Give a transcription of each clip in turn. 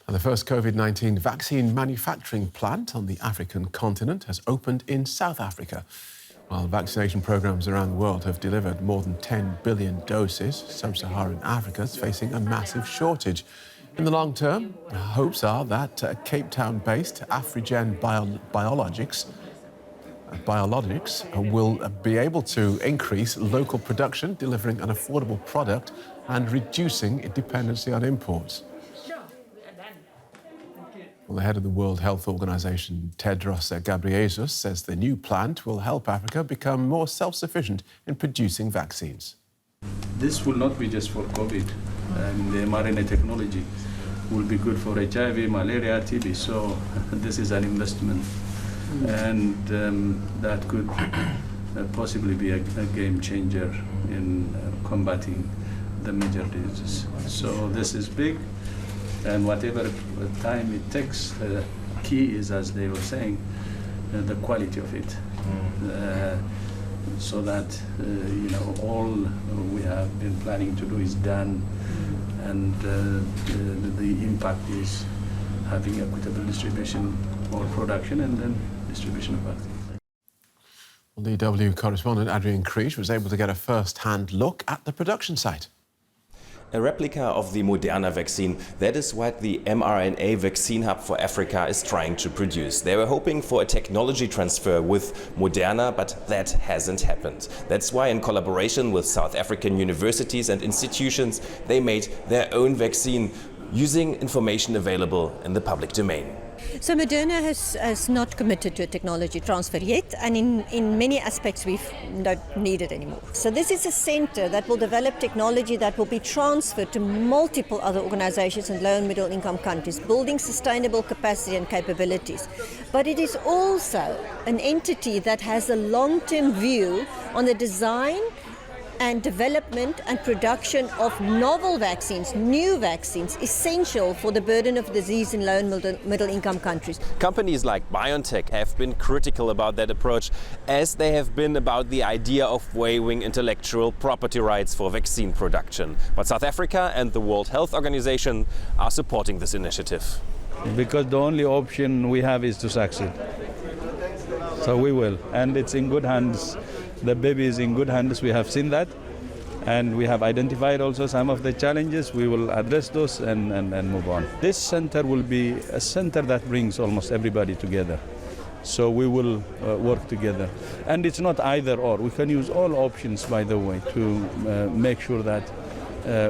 Now, the first COVID-19 vaccine manufacturing plant on the African continent has opened in South Africa. While vaccination programs around the world have delivered more than 10 billion doses, sub-Saharan Africa is facing a massive shortage. In the long term, hopes are that Cape Town-based Afrigen Biologics will be able to increase local production, delivering an affordable product and reducing dependency on imports. Well, the head of the World Health Organization, Tedros Ghebreyesus, says the new plant will help Africa become more self-sufficient in producing vaccines. This will not be just for COVID, and the mRNA technology will be good for HIV, malaria, TB, so this is an investment. And that could possibly be a game changer in combating the major diseases. So this is big, and whatever time it takes, the key is, as they were saying, the quality of it. So that all we have been planning to do is done, and the impact is having equitable distribution or production and then distribution of vaccines. Well, DW correspondent Adrian Kriege was able to get a first-hand look at the production site. A replica of the Moderna vaccine, that is what the mRNA Vaccine Hub for Africa is trying to produce. They were hoping for a technology transfer with Moderna, but that hasn't happened. That's why, in collaboration with South African universities and institutions, they made their own vaccine using information available in the public domain. So Moderna has not committed to a technology transfer yet, and in many aspects we don't need it anymore. So this is a center that will develop technology that will be transferred to multiple other organizations in low and middle income countries, building sustainable capacity and capabilities. But it is also an entity that has a long-term view on the design and development and production of novel vaccines, new vaccines, essential for the burden of disease in low and middle income countries. Companies like BioNTech have been critical about that approach, as they have been about the idea of waiving intellectual property rights for vaccine production. But South Africa and the World Health Organization are supporting this initiative. Because the only option we have is to succeed. So we will, and it's in good hands. The baby is in good hands, we have seen that, and we have identified also some of the challenges. We will address those and move on. This center will be a center that brings almost everybody together. So we will work together. And it's not either or. We can use all options, by the way, to make sure that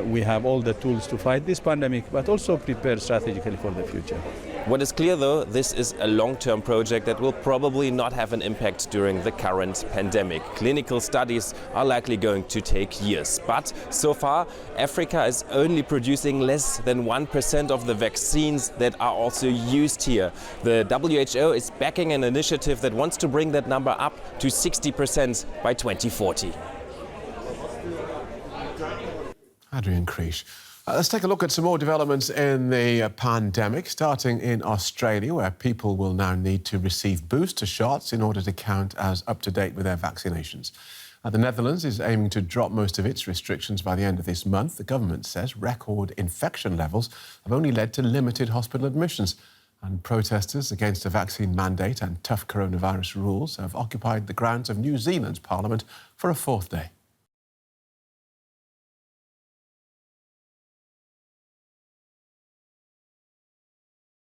we have all the tools to fight this pandemic, but also prepare strategically for the future. What is clear, though, this is a long-term project that will probably not have an impact during the current pandemic. Clinical studies are likely going to take years. But so far, Africa is only producing less than 1% of the vaccines that are also used here. The WHO is backing an initiative that wants to bring that number up to 60% by 2040. Adrian Kriege. Let's take a look at some more developments in the pandemic, starting in Australia, where people will now need to receive booster shots in order to count as up-to-date with their vaccinations. The Netherlands is aiming to drop most of its restrictions by the end of this month. The government says record infection levels have only led to limited hospital admissions, and protesters against a vaccine mandate and tough coronavirus rules have occupied the grounds of New Zealand's parliament for a fourth day.